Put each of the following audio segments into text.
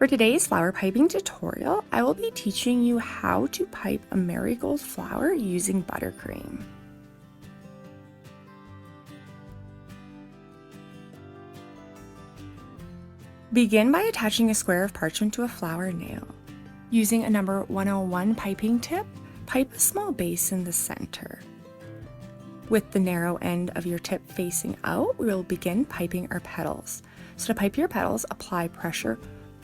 For today's flower piping tutorial, I will be teaching you how to pipe a marigold flower using buttercream. Begin by attaching a square of parchment to a flower nail. Using a number 101 piping tip, pipe a small base in the center. With the narrow end of your tip facing out, we will begin piping our petals. So to pipe your petals, apply pressure,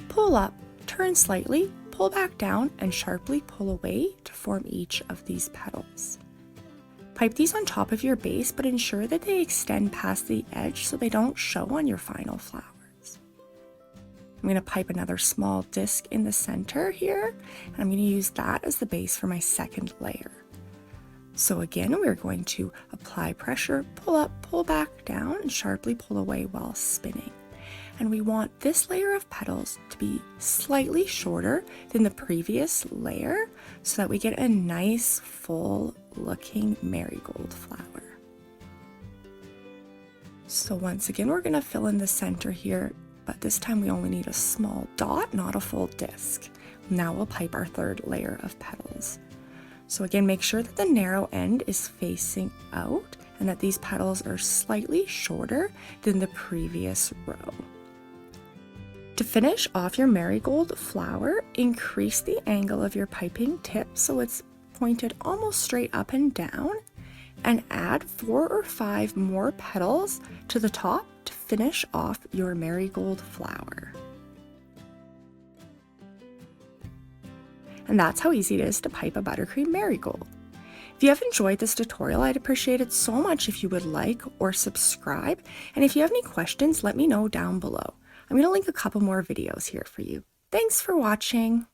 pull up, turn slightly, pull back down, and sharply pull away to form each of these petals. Pipe these on top of your base, but ensure that they extend past the edge so they don't show on your final flowers. I'm going to pipe another small disc in the center here, and I'm going to use that as the base for my second layer. So again, we're going to apply pressure, pull up, pull back down, and sharply pull away while spinning. And we want this layer of petals to be slightly shorter than the previous layer so that we get a nice full looking marigold flower. So once again, we're going to fill in the center here, but this time we only need a small dot, not a full disc. Now we'll pipe our third layer of petals. So again, make sure that the narrow end is facing out and that these petals are slightly shorter than the previous row. To finish off your marigold flower, increase the angle of your piping tip so it's pointed almost straight up and down, and add 4 or 5 more petals to the top to finish off your marigold flower. And that's how easy it is to pipe a buttercream marigold. If you have enjoyed this tutorial, I'd appreciate it so much if you would like or subscribe, and if you have any questions, let me know down below. I'm going to link a couple more videos here for you. Thanks for watching.